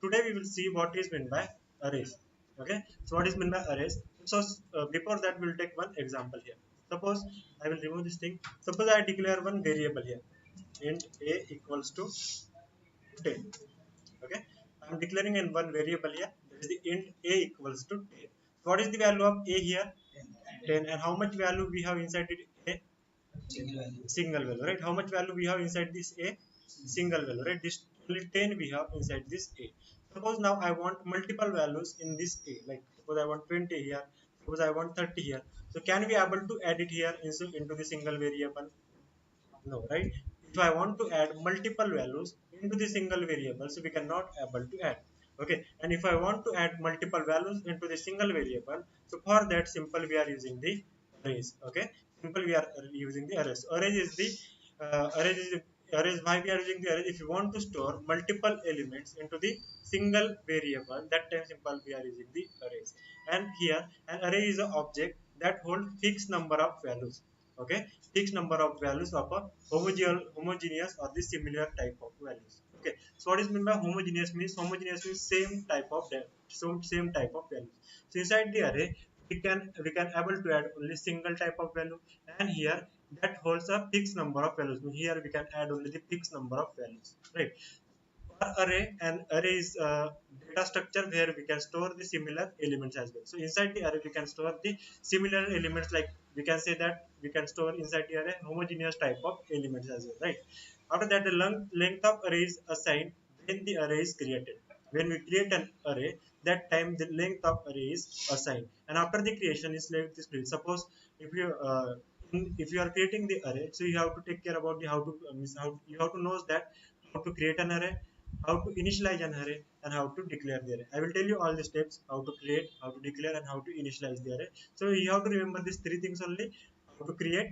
today we will see what is meant by arrays. Okay, so what is meant by arrays? So before that, we'll take one example here. Suppose I will remove this thing. Suppose I declare one variable here, int a equals to 10. Okay, I'm declaring in one variable here. That is the int a equals to 10. So what is the value of a here? 10. And how much value we have inside it? A single value, right? How much value we have inside this a single value, right? This only 10 we have inside this a. Suppose now I want multiple values in this a, like suppose I want 20 here, suppose I want 30 here. So can we able to add it here into the single variable? No, right? If I want to add multiple values into the single variable, so we cannot able to add. Okay, and if I want to add multiple values into the single variable, so for that simple we are using the arrays. Okay, simple we are using the arrays. Arrays. Why we are using the arrays? If you want to store multiple elements into the single variable, that time simple we are using the arrays. And here an array is an object that holds fixed number of values. Okay, fixed number of values of a homogeneous or the similar type of values. Okay, so what is meant by homogeneous? Means same type of same type of values. So inside the array we can able to add only single type of value, and here that holds a fixed number of values. Here we can add only the fixed number of values, right? For array, an array is a data structure where we can store the similar elements as well. So inside the array we can store the similar elements, like we can say that we can store inside the array homogeneous type of elements as well, right? After that, the length of array is assigned when the array is created. When we create an array, that time the length of array is assigned, and after the creation is length is created. Suppose if you if you are creating the array, so you have to take care about the how to how you have to know that how to create an array, how to initialize an array, and how to declare the array. I will tell you all the steps: how to create, how to declare, and how to initialize the array. So you have to remember these three things only: how to create,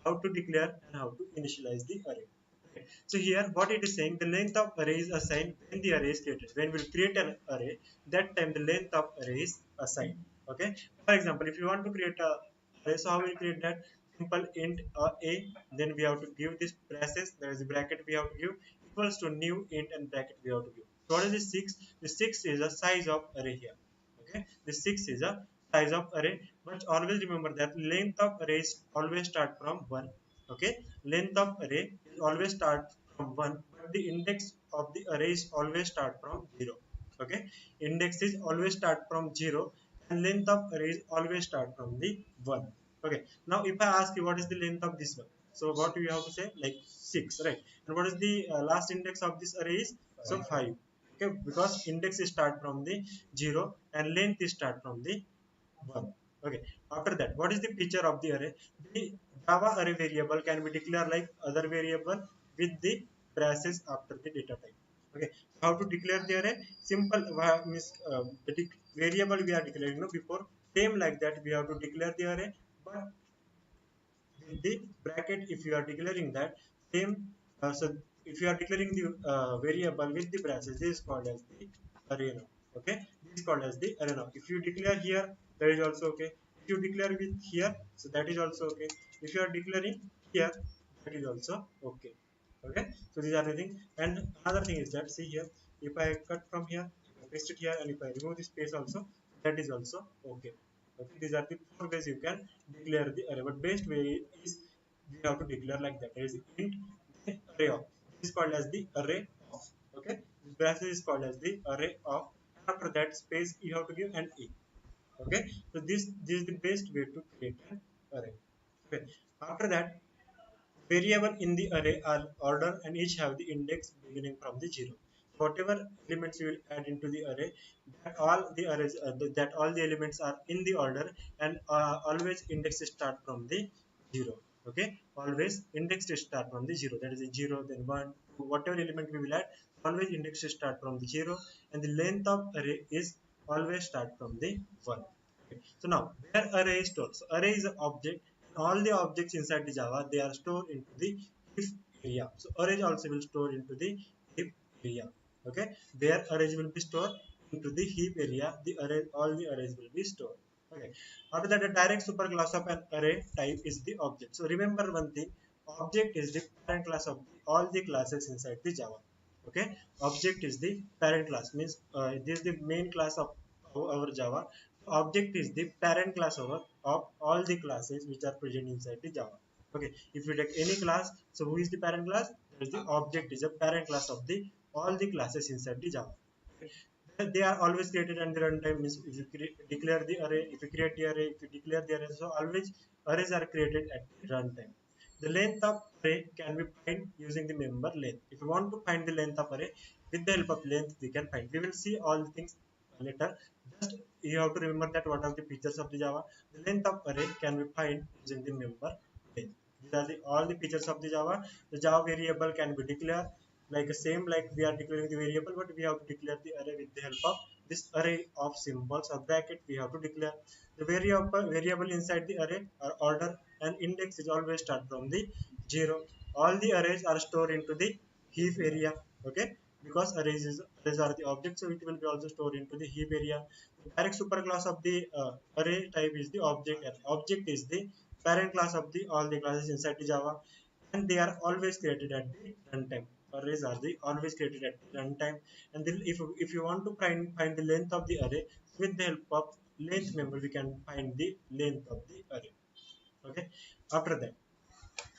how to declare, and how to initialize the array. Okay. So here what it is saying, the length of array is assigned when the array is created. When we create an array, that time the length of array is assigned. Okay. For example, if you want to create a array, so how will create that? Simple int a, then we have to give this braces, there is a bracket we have to give, equals to new int and bracket we have to give. So what is the 6? The 6 is the size of array here. Okay, the 6 is a size of array, but always remember that length of arrays always start from 1. Okay, length of array is always start from 1, but the index of the array is always start from 0. Okay, index is always start from 0, and length of array is always start from the 1. Okay, now if I ask you what is the length of this one, so what do you have to say? Like 6, right? And what is the last index of this array is? So 5. Okay, because index is start from the 0 and length is start from the 1. Okay, after that, what is the feature of the array? The Java array variable can be declared like other variable with the braces after the data type. Okay, so how to declare the array? Simple means the variable we are declaring, no, before, same like that we have to declare the array, but with the bracket. If you are declaring that same, so if you are declaring the variable with the braces, this is called as the array now. Okay, this is called as the array now. If you declare here, that is also okay. If you declare with here, so that is also okay. If you are declaring here, that is also okay. Okay, so these are the things. And another thing is that, see here, if I cut from here, I paste it here, and if I remove this space also, that is also okay. Okay, these are the four ways you can declare the array, but best way is we have to declare like that. There is int, then array of. This is called as the array of. Okay, this bracket is called as the array of. After that, space you have to give an a. Okay, so this is the best way to create an array. Okay, after that, variable in the array are ordered and each have the index beginning from the 0. Whatever elements you will add into the array, that all the elements are in the order, and always index start from the 0. Okay, always index start from the 0. That is a 0, then 1, 2, whatever element we will add, always index start from the 0, and the length of array is always start from the 1. Okay. So now, where array is stored? So array is an object. All the objects inside the Java, they are stored into the if area. So arrays also will store into the if area. Okay, where arrays will be stored into the heap area, the array, all the arrays will be stored. Okay, after that, the direct superclass of an array type is the object. So remember one thing: object is the parent class of all the classes inside the Java. Okay, object is the parent class, means this is the main class of our Java. Object is the parent class of all the classes which are present inside the Java. Okay, if you take any class, so who is the parent class? That is the object is a parent class of the all the classes inside the Java. Okay. They are always created at the runtime, means if you declare the array, if you create the array, if you declare the array, so always arrays are created at the runtime. The length of array can be find using the member length. If you want to find the length of array, with the help of length we can find. We will see all the things later. Just you have to remember that what are the features of the Java. The length of array can be find using the member length. These are the all the features of the Java. The Java variable can be declared like a same like we are declaring the variable, but we have to declare the array with the help of this array of symbols or bracket. We have to declare the variable inside the array or order, and index is always start from the 0. All the arrays are stored into the heap area. Okay, because arrays are the object, so it will be also stored into the heap area. The direct superclass of the array type is the object, and object is the parent class of the all the classes inside the Java, and they are always created at the runtime. Arrays are the always created at the runtime. And then if you want to find the length of the array, with the help of length member we can find the length of the array. Okay, after that,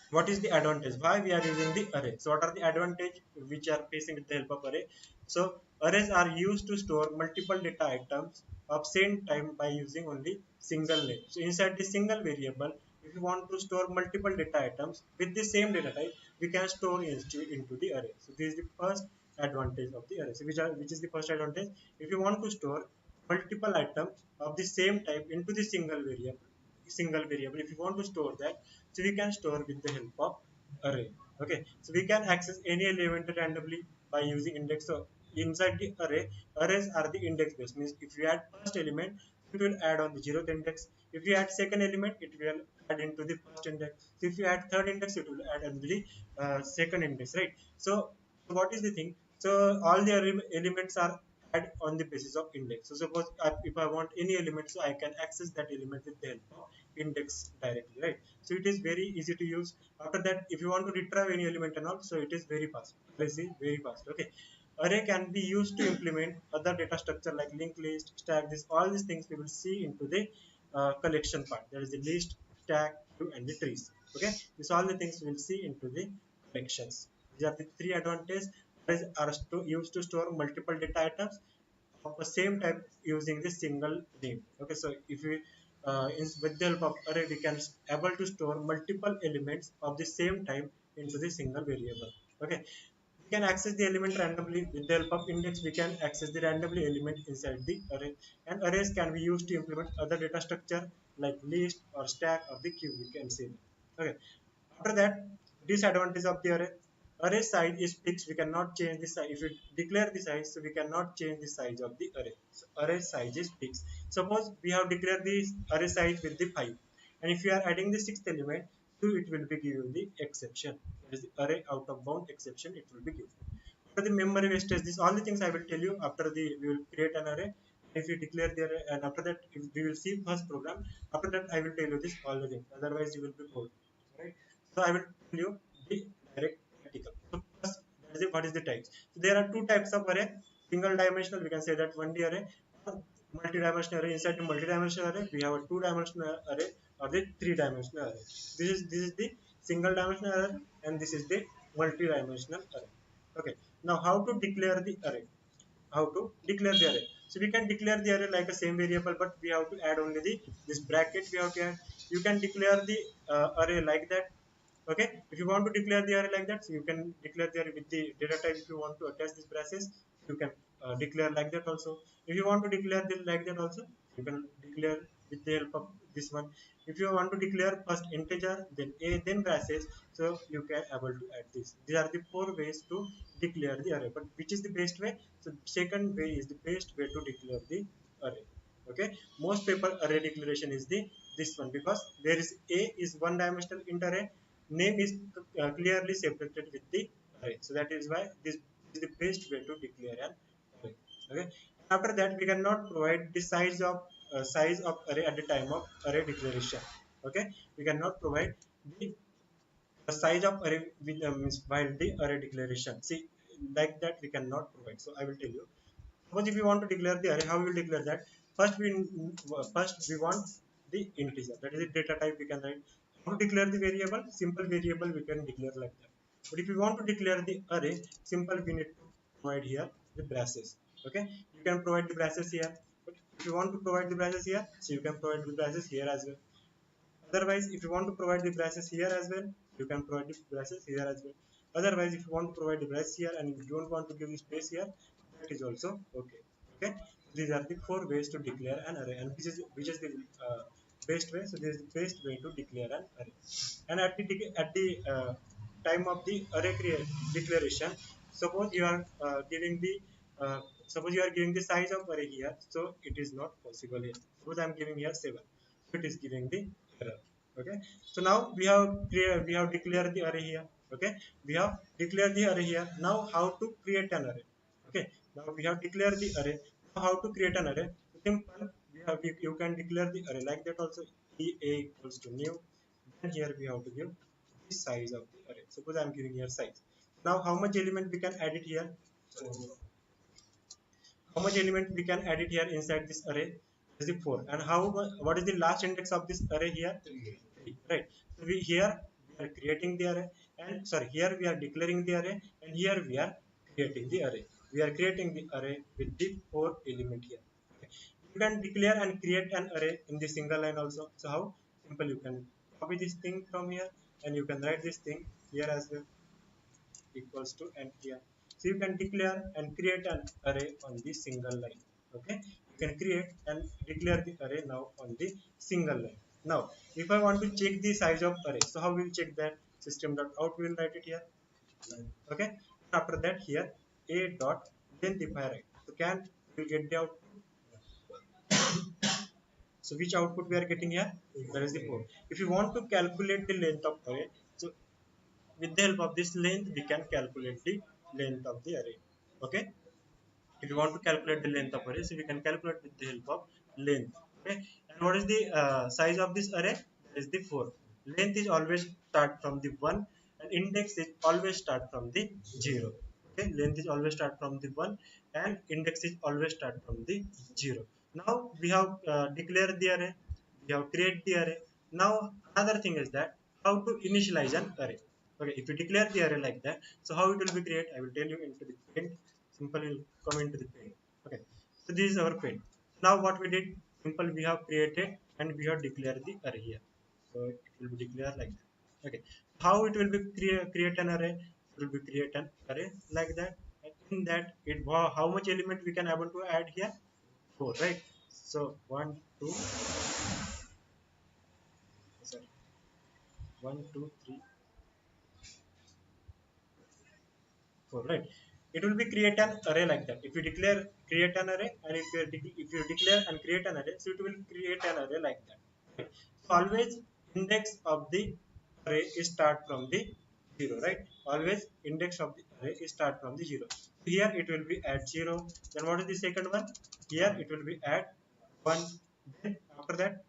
what is the advantage, why we are using the array? So what are the advantage which are facing with the help of array? So arrays are used to store multiple data items of same time by using only single name. So inside the single variable, if you want to store multiple data items with the same data type, we can store into the array. So this is the first advantage of the array. So which is the first advantage? If you want to store multiple items of the same type into the single variable, if you want to store that, so we can store with the help of array. Okay, so we can access any element randomly by using index. So inside the array, arrays are the index based, means if you add first element, it will add on the 0th index. If you add second element, it will add into the first index. So if you add third index, it will add on the second index, right? So what is the thing? So all the elements are add on the basis of index. So suppose if I want any element, so I can access that element with the help of index directly, right? So it is very easy to use. After that, if you want to retrieve any element and all, so it is very fast. Let's see, very fast. Okay, array can be used to implement other data structure like linked list, stack. This all these things we will see into the collection part. There is the list, stack, queue, and the trees. Okay, these all the things we will see into the collections. These are the three advantages. Arrays are used to store multiple data items of the same type using the single name. Okay, so if we with the help of array, we can able to store multiple elements of the same type into the single variable. Okay, we can access the element randomly. With the help of index, we can access the randomly element inside the array, and arrays can be used to implement other data structure like list or stack or the queue, we can say. Okay, after that, disadvantage of the array. Array size is fixed. We cannot change the size. If we declare the size, so we cannot change the size of the array. So array size is fixed. Suppose we have declared the array size with the 5. And if you are adding the sixth element, so it will be given the exception. That is the array out of bound exception, it will be given. After the memory wastage, this all the things I will tell you after the we will create an array. If you declare the array, and after that if we will see first program. After that I will tell you this all the things. Otherwise you will be bored. Right? So I will tell you the direct practical. So first, that is what is the types. So there are two types of array. Single dimensional, we can say that 1D array, or multi-dimensional array. Inside the multi-dimensional array, we have a two-dimensional array or the three-dimensional array. This is the single dimensional array, and this is the multi-dimensional array. Okay. Now how to declare the array? How to declare the array? So we can declare the array like a same variable, but we have to add only the this bracket we have to add. You can declare the array like that. Okay, if you want to declare the array like that, so you can declare the array with the data type. If you want to attach this braces, you can declare like that also. If you want to declare the like that also, you can declare with the help of this one. If you want to declare first integer, then a, then braces, so you can able to add this. These are the four ways to declare the array. But which is the best way? So second way is the best way to declare the array. Okay, most paper array declaration is the this one, because there is a is one dimensional int array, name is clearly separated with the array. So that is why this is the best way to declare an array. Okay, after that we cannot provide the size of array at the time of array declaration. Okay, we cannot provide the size of array with means while the array declaration. See, like that we cannot provide. So I will tell you. Suppose if we want to declare the array, how we will declare that? First we want the integer, that is the data type we can write. How to declare the variable? Simple variable we can declare like that. But if you want to declare the array, simple we need to provide here the braces. Okay, you can provide the braces here. But if you want to provide the braces here, so you can provide the braces here as well. Otherwise, if you want to provide the braces here as well, you can provide the braces here as well. Otherwise, if you want to provide the braces here and you don't want to give the space here, that is also okay. Okay, these are the four ways to declare an array, and which is the best way. So this is the best way to declare an array. And at the time of the array declaration, suppose you are giving the suppose you are giving the size of array here, so it is not possible here. Suppose I am giving here 7, so it is giving the error. Okay, so now we have declared the array here. Okay, we have declared the array here. Now how to create an array? Okay, now we have declared the array. Now how to create an array? Simple. You can declare the array like that also. A equals to new. Then here we have to give the size of the array. Suppose I am giving here size. Now how much element we can add it here? So how much element we can add it here inside this array? Is the 4. And what is the last index of this array here? 3, right? So we are creating the array, and sorry, here we are declaring the array, and here we are creating the array. We are creating the array with the 4 element here. Okay. You can declare and create an array in the single line also. So how? Simple, you can copy this thing from here and you can write this thing here as well, equals to, and here. So you can declare and create an array on the single line. Okay, you can create and declare the array now on the single line. Now, if I want to check the size of array, so how we'll check that? System.out will write it here. Okay, after that here a dot length if I write. So can we get the output? So which output we are getting here? That is the 4. If you want to calculate the length of array, so with the help of this length we can calculate the length of the array. Okay, if you want to calculate the length of array, so we can calculate with the help of length. Okay, and what is the size of this array? That is the 4. Length is always start from the 1 and index is always start from the 0. Okay, length is always start from the 1 and index is always start from the 0. Now we have declared the array, we have created the array. Now another thing is that how to initialize an array. Okay, if you declare the array like that, so how it will be created? I will tell you into the paint. Simple, will come into the paint. Okay, so this is our paint. Now what we did? Simple, we have created and we have declared the array here. So it will be declared like that. Okay, how it will be create an array? It will be create an array like that. And in that, how much element we can able to add here? 4, right? So 1, 2, sorry, 1, 2, 3, 4, right? It will be create an array like that. If you declare create an array, and if you declare and create an array, so it will create an array like that. Right? So always index of the array is start from the 0, right? Always index of the array is start from the 0. Here it will be at 0. Then what is the second one? Here it will be at 1. Then after that,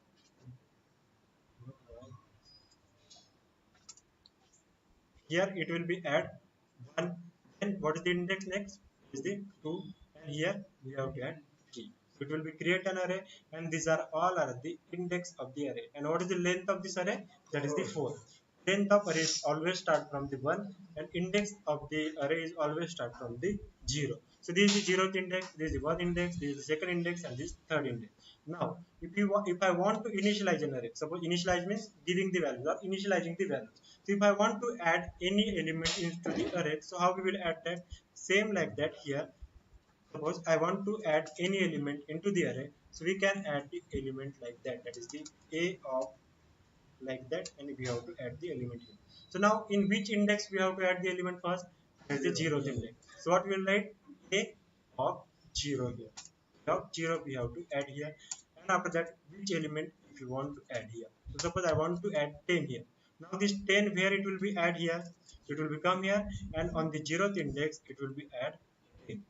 here it will be at 1. Then what is the index next? Is the 2. And here we have to add 3. So it will be create an array, and these are all are the index of the array. And what is the length of this array? That is the 4. Length of array is always start from the 1 and index of the array is always start from the 0. So this is the 0th index, this is the 1 index, this is the second index, and this third index. Now if I want to initialize an array, suppose initialize means giving the values or initializing the values. So if I want to add any element into the array, so how we will add that? Same like that here. Suppose I want to add any element into the array, so we can add the element like that. That is the a of like that, and we have to add the element here. So now in which index we have to add the element first? That is the 0th index. So what we will write? A of 0 here. A of 0 we have to add here, and after that which element if you want to add here. So suppose I want to add 10 here. Now this 10 where it will be add here? It will become here, and on the 0th index it will be add 10.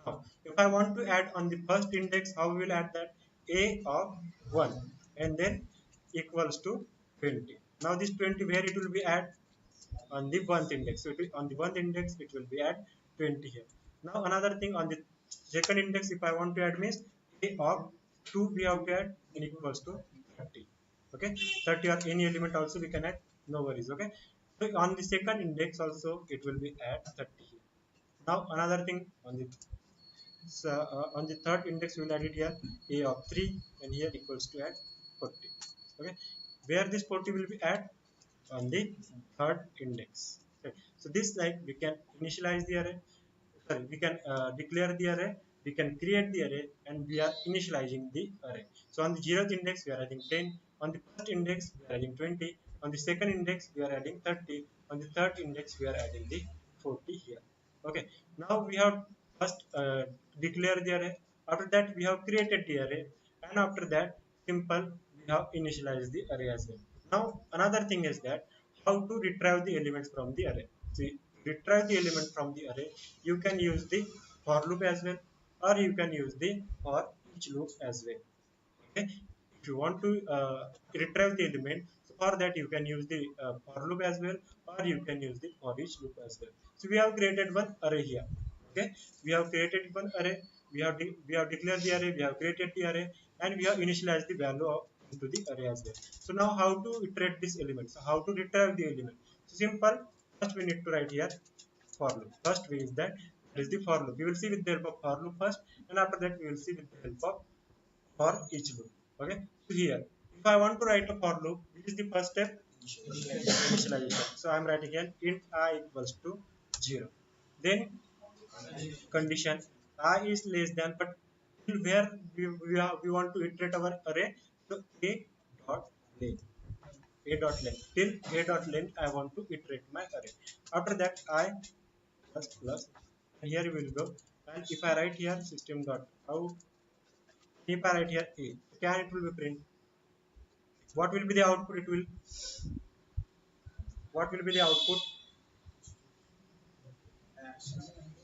Now, if I want to add on the first index, how we will add that? A of 1 and then equals to 20. Now this 20 where it will be add? on the 1th index. So it will, on the 1th index it will be at 20 here. Now another thing, on the second index if I want to add means a of 2 we have to add n equals to 30. Okay, 30 or any element also we can add, no worries. Okay, so on the second index also it will be at 30 here. Now another thing, on the on the third index we will add it here a of 3 and here equals to add 40. Okay, where this 40 will be add on the third index. Okay. So this, like, we can initialize the array, sorry, we can declare the array, we can create the array, and we are initializing the array. So on the 0th index we are adding 10, on the first index we are adding 20, on the second index we are adding 30, on the third index we are adding the 40 here. Okay, now we have first declare the array, after that we have created the array, and after that simple we have initialized the array as well. Now another thing is that how to retrieve the elements from the array. See, retrieve the element from the array, you can use the for loop as well, or you can use the for each loop as well. Okay, if you want to retrieve the element, so for that you can use the for loop as well, or you can use the for each loop as well. So we have created one array here. Okay, we have created one array, we have declared the array, we have created the array, and we have initialized the value of into the array as well. So now how to iterate this element, so how to retrieve the element. So simple, first we need to write here for loop. First way is that, is the for loop. We will see with the help of for loop first, and after that we will see with the help of for each loop. Okay, so here if I want to write a for loop, which is the first step? Initialization. So I am writing here int I equals to 0. Then condition I is less than, but till where we want to iterate our array. So a dot length, a dot length, till a dot length I want to iterate my array. After that I plus plus, and here we will go, and if I write here system dot out, if I write here a, can it will be print, what will be the output, it will, what will be the output?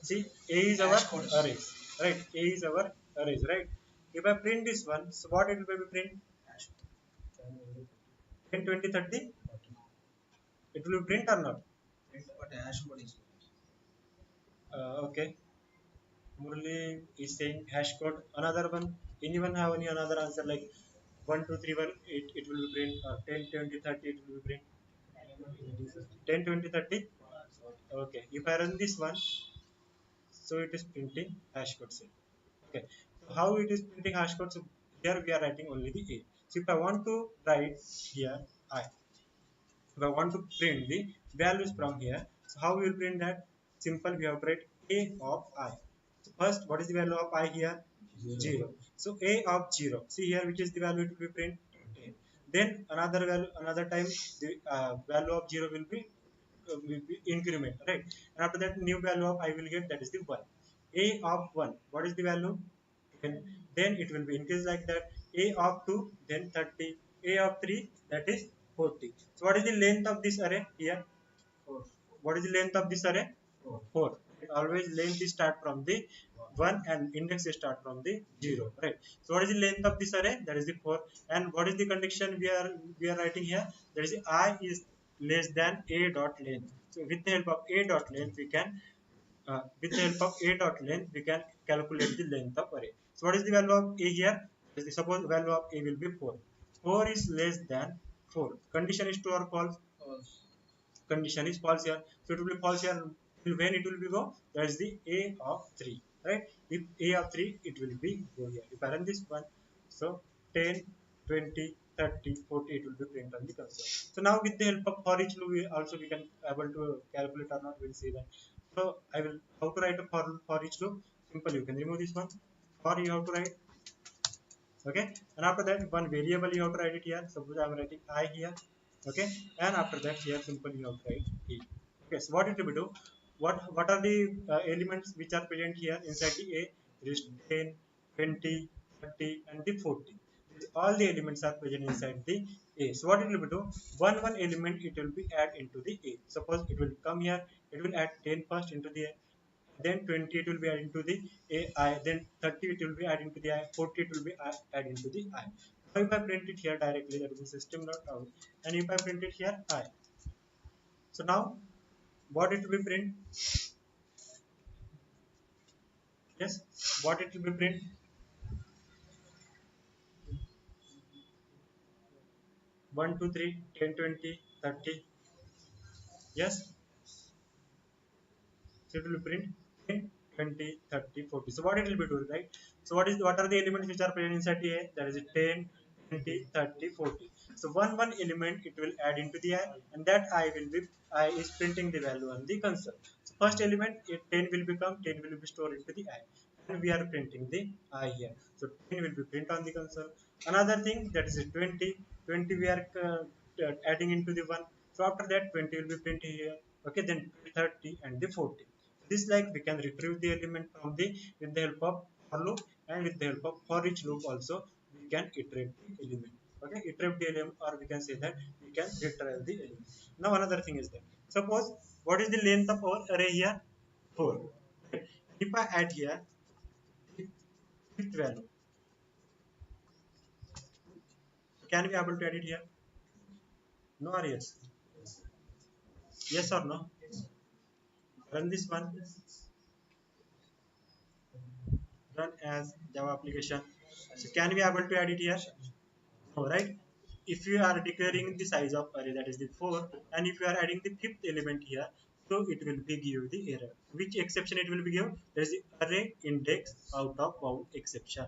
See, a is our arrays, right? A is our arrays, right? If I print this one, so what it will be print? 10, 20, 30, it will be print or not? Okay, Murli is saying hash code, another one, anyone have any another answer, like 1 2 3 1, it will be print, or 10 20 30 it will be print? 10 20 30. Okay, if I run this one, so it is printing hash code set. Okay, so how it is printing hash code? So here we are writing only the a. So if I want to write here I, if I want to print the values from here, so how we will print that? Simple, we have to write a of I. So first, what is the value of I here? 0. So a of 0, see here which is the value it will be print? 10. Then another value, another time the value of 0 will be increment, right? And after that new value of I will get, that is the 1. A of 1, what is the value? 10. Then it will be increased like that. A of 2, then 30. A of 3, that is 40. So what is the length of this array here? 4. What is the length of this array? 4. Always length is start from the 1 and index is start from the 0, right? So what is the length of this array? That is the 4. And what is the condition we are writing here? That is the I is less than a dot length. So with the help of a dot length we can with the help of a dot length we can calculate the length of array. So what is the value of a here? Suppose the value of a will be 4. 4 is less than 4. Condition is true or false? Condition is false here, so it will be false here. When it will be go, that is the a of 3, right? If a of 3, it will be go here. If I run this one, so 10 20 30 40, it will be print on the console. So now with the help of for each loop, we also we can able to calculate or not, we'll see that. So I will, how to write a for each loop? Simple, you can remove this one. For you have to write, okay, and after that one variable you have to write it here. Suppose I am writing I here, okay, and after that here simple you have to write a. Okay, so what it will do, what are the elements which are present here inside the a? There is 10 20 30 and the 40. All the elements are present inside the a. So what it will do, one element it will be add into the a. Suppose it will come here, it will add 10 first into the a, then 20 it will be adding to the I, then 30 it will be adding to the I, 40 it will be adding to the I. Now if I print it here directly, that is system.out, and if I print it here I. So now what it will be print? Yes, what it will be print? 1, 2, 3, 10, 20, 30. Yes, so it will print 10, 20, 30, 40. So what it will be doing, right? So what are the elements which are present inside the A? That is 10, 20, 30, 40. So one element it will add into the I, and that I is printing the value on the console. So first element 10 will become 10 will be stored into the I, and we are printing the I here. So 10 will be print on the console. Another thing that is 20, 20 we are adding into the 1. So after that 20 will be printed here. Okay, then 30 and the 40. This like we can retrieve the element from the with the help of for loop, and with the help of for each loop also we can iterate the element. Okay, iterate the element, or we can say that we can retrieve the element. Now another thing is that suppose what is the length of our array here? 4. Okay. If I add here the fifth value, can we able to add it here? No or yes? Yes or no? Run this one, run as Java application. So can we able to add it here? No, right? If you are declaring the size of array, that is the 4, and if you are adding the fifth element here, so it will be give the error. Which exception it will be give? There is the array index out of bound exception.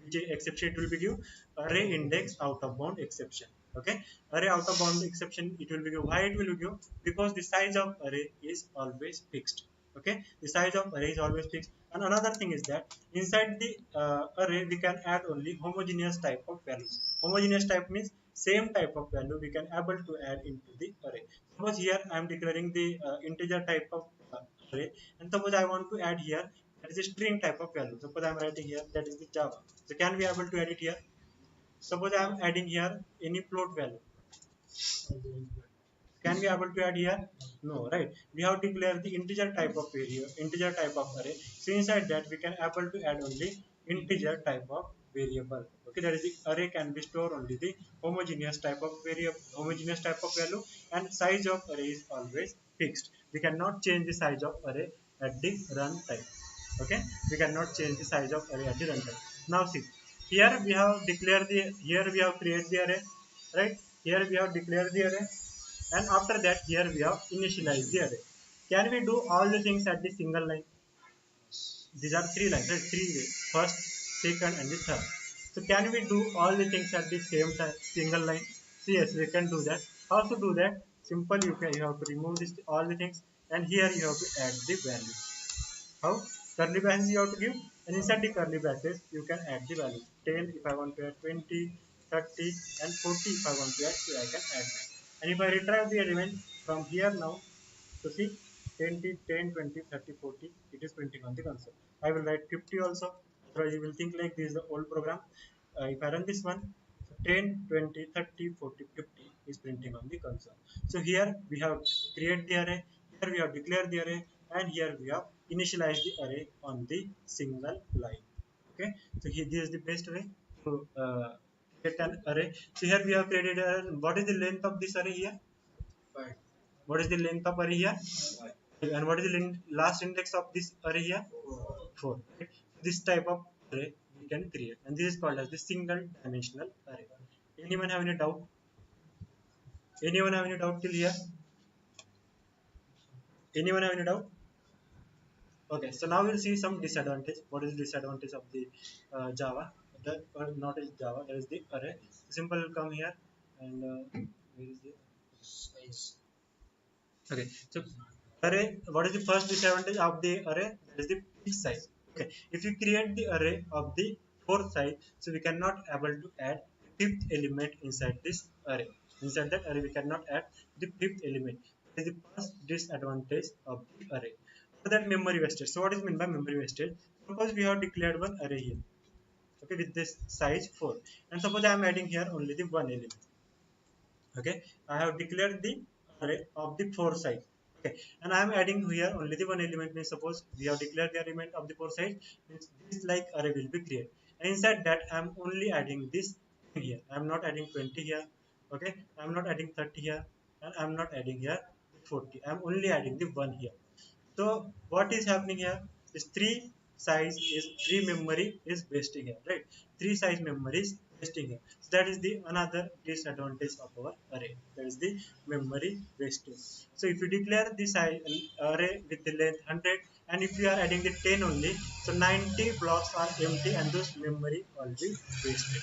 Which exception it will be give? Array index out of bound exception. Okay, array out of bound exception it will be give. Why it will be give? Because the size of array is always fixed. Okay, the size of array is always fixed. And another thing is that inside the array we can add only homogeneous type of values. Homogeneous type means same type of value we can able to add into the array. Suppose here I am declaring the integer type of array, and suppose I want to add here that is a string type of value. Suppose I am writing here that is the Java. So can we able to add it here? Suppose I am adding here any float value. Can we able to add here? No, right? We have declared the integer type of variable, integer type of array. So inside that we can able to add only integer type of variable. Okay, that is the array can be stored only the homogeneous type of variable, homogeneous type of value, and size of array is always fixed. We cannot change the size of array at the runtime. Okay, we cannot change the size of array at the runtime. Now see, here we have declared the, here we have created the array, right? Here we have declared the array, and after that here we have initialized the array. Can we do all the things at the single line? These are three lines, right? Three ways: first, second, and the third. So can we do all the things at the same time, single line? So yes, we can do that. How to do that? Simple. You have to remove this all the things, and here you have to add the value. How? Curly braces you have to give, and inside the curly braces you can add the value. 10 if I want to add 20, 30, and 40 if I want to add, so I can add that. And if I retrieve the element from here now, so see 20, 10, 20, 30, 40, it is printing on the console. I will write 50 also, otherwise you will think like this is the old program. If I run this one, so 10, 20, 30, 40, 50 is printing on the console. So here we have created the array, here we have declared the array, and here we have initialized the array on the single line. Okay, so here this is the best way to create an array. So here we have created a, what is the length of this array here? 5. What is the length of array here? 5. And what is the last index of this array here? 4. Right? This type of array we can create, and this is called as the single dimensional array. Anyone have any doubt? Anyone have any doubt till here? Anyone have any doubt? Okay, so now we'll see some disadvantage. What is the disadvantage of the Java? That not is Java, that is the array. Simple will come here, and where is the okay? So array. What is the first disadvantage of the array? That is the fixed size. Okay, if you create the array of the fourth size, so we cannot able to add fifth element inside this array. Inside that array, we cannot add the fifth element. That is the first disadvantage of the array. So that memory wastage. So what is meant by memory wastage? Suppose we have declared one array here, okay, with this size 4, and suppose I am adding here only the one element. Okay, I have declared the array of the 4 size. Okay, and I am adding here only the one element. Means suppose we have declared the element of the 4 size, means this like array will be created, and inside that I am only adding this here. I am not adding 20 here. Okay, I am not adding 30 here, and I am not adding here 40. I'm only adding the 1 here. So what is happening here? This three memory is wasting here, right? Three size memory is wasting here. So that is the another disadvantage of our array. That is the memory wasting. So if you declare this array with the length 100, and if you are adding the 10 only, so 90 blocks are empty and those memory will be wasted.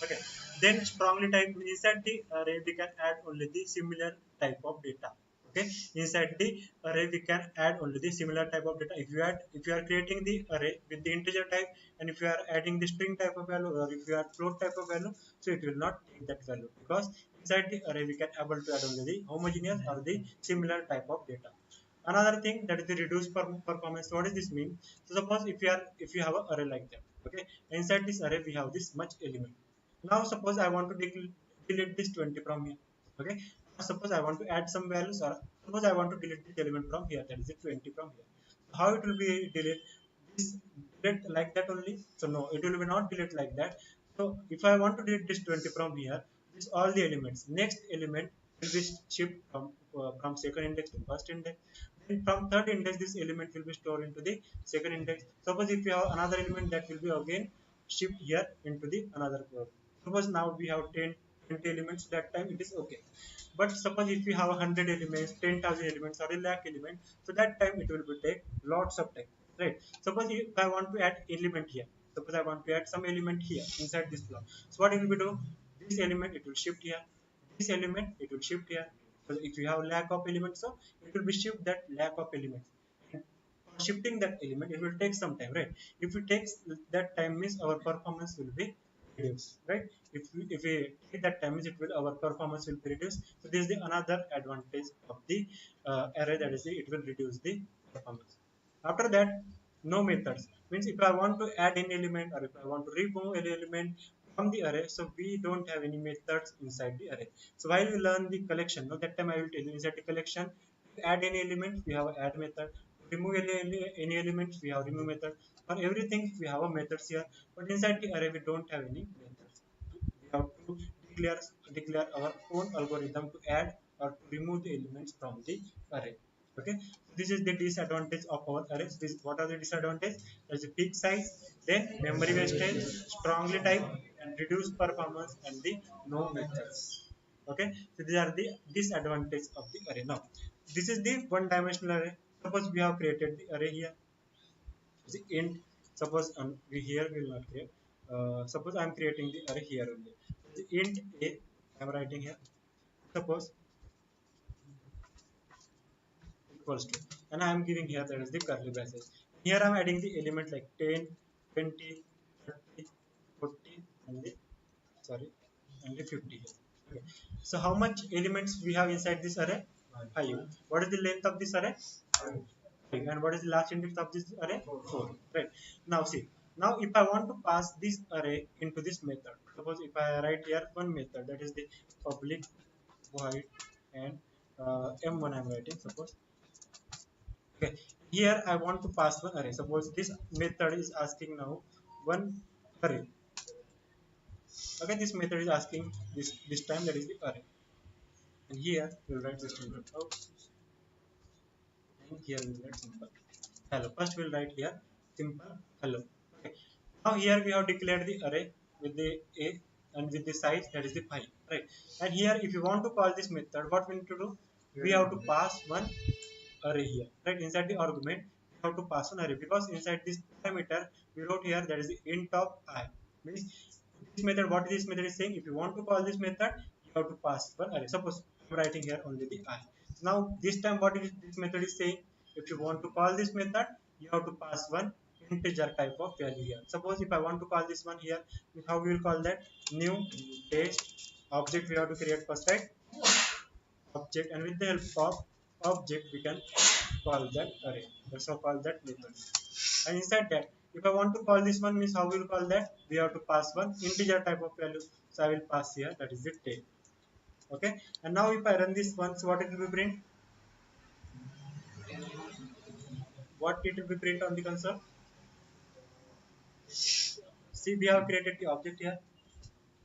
Okay. Then strongly type inside the array we can add only the similar type of data. Okay, inside the array we can add only the similar type of data. If you are creating the array with the integer type, and if you are adding the string type of value, or if you are float type of value, so it will not take that value, because inside the array we can able to add only the homogeneous or the similar type of data. Another thing, that is the reduced performance. What does this mean? So suppose if you have an array like that, okay, inside this array we have this much element. Now suppose I want to delete this 20 from here. Okay. Now suppose I want to add some values, or suppose I want to delete this element from here, that is the 20 from here. How it will be delete? This delete like that only? So no, it will be not delete like that. So if I want to delete this 20 from here, this all the elements. Next element will be shift from second index to first index. Then from third index, this element will be stored into the second index. Suppose if you have another element, that will be again shift here into the another curve. Suppose now we have 20 elements, that time it is okay. But suppose if we have 100 elements, 10,000 elements, or a lakh element, so that time it will be take lots of time, right? Suppose if I want to add element here, suppose I want to add some element here inside this block. So what it will be do? This element it will shift here. This element it will shift here. So if you have lack of elements, so it will be shift that lack of elements. And for shifting that element, it will take some time, right? If it takes that time, means our performance will be reduced, right? If we take that time, means it will our performance will be reduced. So this is the another advantage of the array, that is it will reduce the performance. After that, no methods, means if I want to add any element, or if I want to remove any element from the array, so we don't have any methods inside the array. So while we learn the collection, no, that time I will tell you, inside the collection, to add any element we have a add method, to remove any elements we have remove method. For everything we have a methods here, but inside the array we don't have any methods. We have to declare our own algorithm to add or to remove the elements from the array. Okay, so this is the disadvantage of our arrays. What are the disadvantages? There's a big size, then memory wastage, strongly type, and reduced performance, and the no methods. Okay, so these are the disadvantages of the array. Now this is the one dimensional array. Suppose we have created the array here, the int. Suppose we here will not create. Suppose I am creating the array here only. The int a I am writing here. Suppose equals to, and I am giving here, that is the curly braces. Here I am adding the element like 10, 20, 30, 40, and the sorry, and the 50 here. Okay. So how much elements we have inside this array? 5. What is the length of this array? 5. And what is the last index of this array? 4. Right. Now see. Now if I want to pass this array into this method, suppose if I write here one method, that is the public void, and m1 I am writing, suppose. Okay. Here I want to pass one array. Suppose this method is asking now one array. Okay, this method is asking this time, that is the array. And here we'll write this simple. Oh, and here we'll write simple hello. First we'll write here simple hello. Okay. Now here we have declared the array with the a and with the size, that is the 5, right? And here if you want to call this method, what we need to do? We have to pass one array here, right? Inside the argument we have to pass an array, because inside this parameter we wrote here, that is the int of I. Means this method, what this method is saying, if you want to call this method, you have to pass one array. Suppose I'm writing here only the I. Now this time what is this method is saying, if you want to call this method, you have to pass one integer type of value here. Suppose if I want to call this one here, how we will call that? New test object we have to create first, right? Object, and with the help of object we can call that array, also call that method. And inside that, if I want to call this one, means how we will call that? We have to pass one integer type of value, so I will pass here, that is the 10. Okay, and now if I run this one, so what it will be print? What it will be print on the console? See, we have created the object here,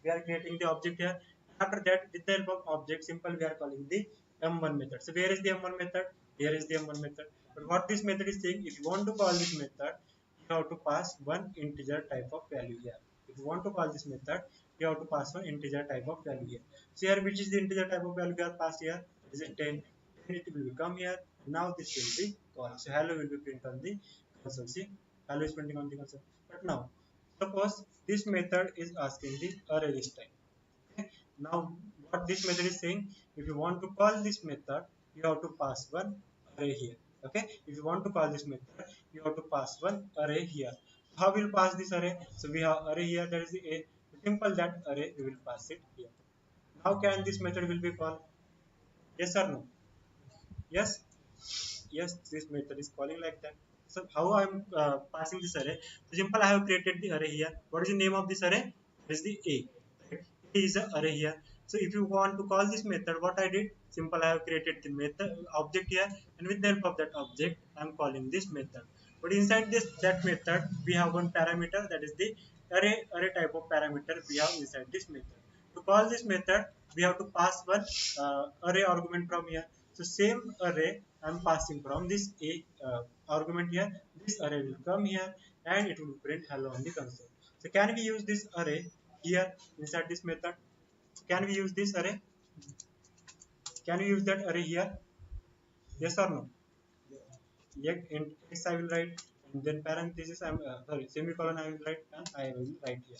we are creating the object here. After that, with the help of object, simple we are calling the M1 method. So where is the M1 method? Here is the M1 method. But what this method is saying, if you want to call this method, you have to pass one integer type of value here. If you want to call this method, you have to pass one integer type of value here. So here, which is the integer type of value we are passed here? Is it 10? Then it will come here. Now this will be called. So hello will be print on the console. See, hello is printing on the console. But now, suppose this method is asking the array this time. Okay. Now, what this method is saying, if you want to call this method, you have to pass one array here. Okay. If you want to call this method, you have to pass one array here. How will pass this array? So we have array here. That is the a. Simple that array we will pass it here. How can this method will be called? Yes or no? Yes. Yes, this method is calling like that. So how I'm passing this array? So simple, I have created the array here. What is the name of this array? It is the a. Right? A is an array here. So if you want to call this method, what I did? Simple, I have created the method object here, and with the help of that object, I'm calling this method. But inside this that method, we have one parameter, that is the array type of parameter we have inside this method. To call this method, we have to pass one array argument from here. So same array I'm passing from this a argument here. This array will come here and it will print hello on the console. So can we use this array here inside this method? Can we use this array? Can we use that array here? Yes or no? Yet in x I will write, and then parenthesis I'm sorry, semicolon I will write, and I will write here.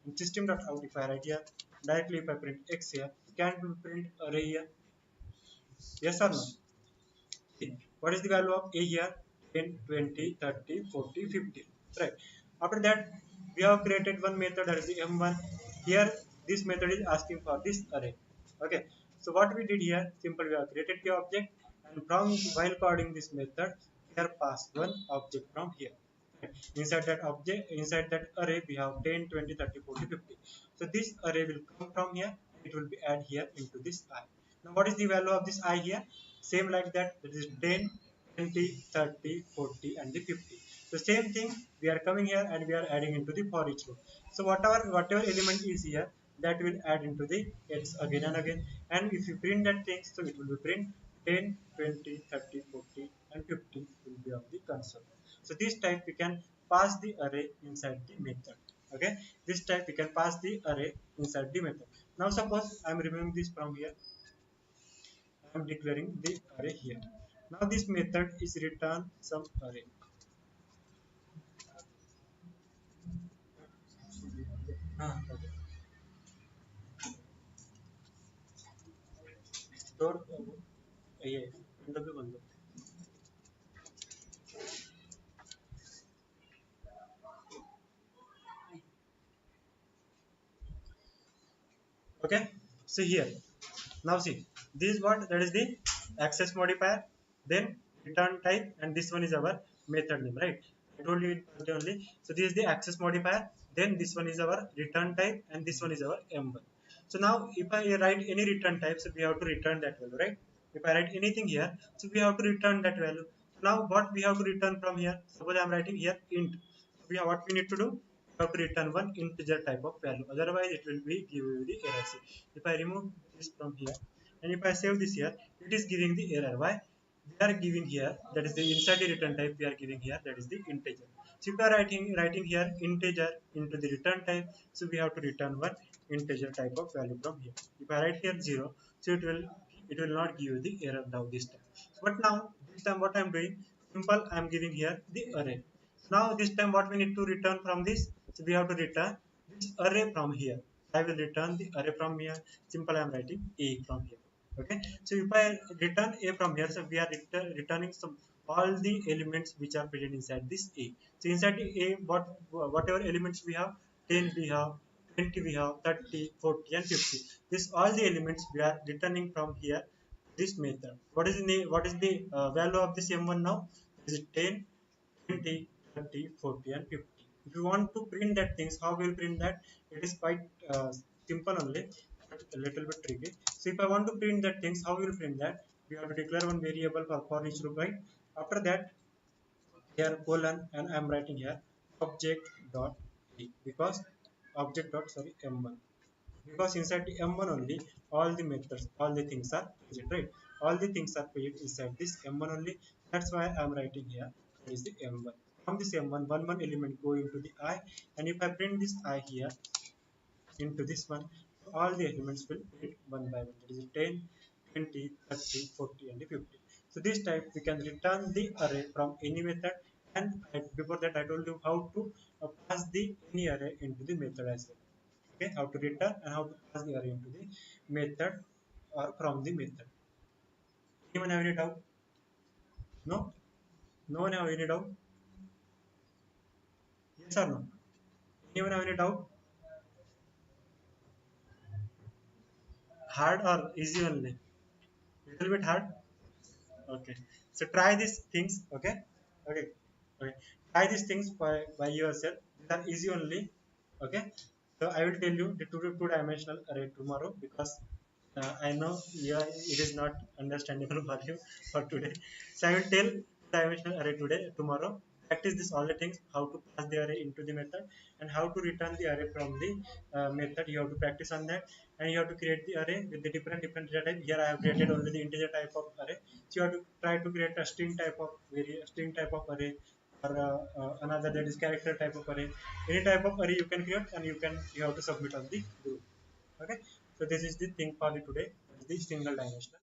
In system.out, if I write here directly, if I print x here, can we print array here? Yes or no? What is the value of a here? 10, 20, 30, 40, 50. Right. After that, we have created one method, that is the m1. Here, this method is asking for this array. Okay. So what we did here, simple, we have created the object, and from while calling this method, here pass one object from here. Right. Inside that object, inside that array, we have 10, 20, 30, 40, 50. So this array will come from here. It will be add here into this I. Now, what is the value of this I here? Same like that, that is 10, 20, 30, 40, and the 50. The same thing, we are coming here and we are adding into the for each loop. So whatever element is here, that will add into the x again and again. And if you print that thing, so it will be print 10, 20, 30, 40, and 50 will be of the console. So this type we can pass the array inside the method. Okay, this type we can pass the array inside the method. Now suppose I am removing this from here. I am declaring the array here. Now this method is return some array. Okay. Store ये window पे बंद Okay. So here, now see, this is what, that is the access modifier, then return type, and this one is our method name, right? I told you it only. So this is the access modifier, then this one is our return type, and this one is our m1. So now if I write any return type, so we have to return that value, right? If I write anything here, so we have to return that value. Now what we have to return from here? Suppose I am writing here int. So what we need to do? We have to return one integer type of value. Otherwise, it will be give you the error. See, if I remove this from here, and if I save this here, it is giving the error. Why? We are giving here, that is the inside the return type we are giving here, that is the integer. So if we are writing here integer into the return type, so we have to return one integer type of value from here. If I write here 0, so it will not give you the error now this time. But now this time what I am doing, simple, I am giving here the array. Now this time what we need to return from this, so we have to return this array from here. I will return the array from here. Simple, I am writing a from here. Okay, so if I return a from here, so we are returning some all the elements which are present inside this a. So inside the a, whatever elements we have, 10 we have, 20 we have, 30, 40, and 50. This all the elements we are returning from here, this method. What is the value of this m1 now? Is it 10, 20, 30, 40, and 50? If you want to print that things, how will print that? It is quite simple only, but a little bit tricky. So if I want to print that things, how will print that? We have to declare one variable for each loop, right? After that, here colon, and I am writing here object dot a, because object dot sorry m1, because inside the m1 only all the methods, all the things are present, right? all the things are paid inside this M1 only. That's why I'm writing here. That is the M1. From this M1, one element go into the I, and if I print this I here into this one, so all the elements will print one by one. That is 10, 20, 30, 40, and 50. So this type we can return the array from any method. And before that I told you how to pass the any array into the method as well. Okay, how to return and how to pass the array into the method or from the method. Anyone have any doubt? No? No one have any doubt? Yes or no? Anyone have any doubt? Hard or easy only? Little bit hard? Okay. So try these things. Okay. Okay. Okay. Try these things by yourself. These are easy only. Okay. So I will tell you the two dimensional array tomorrow, because I know yeah, it is not understandable for you for today. So I will tell dimensional array today, tomorrow. Practice this all the things, how to pass the array into the method and how to return the array from the method. You have to practice on that, and you have to create the array with the different data type. Here I have created only the integer type of array. So you have to try to create a string type of array, or another, that is character type of array. Any type of array you can create, and you have to submit on the group. Okay, so this is the thing for the today, the single dimensional.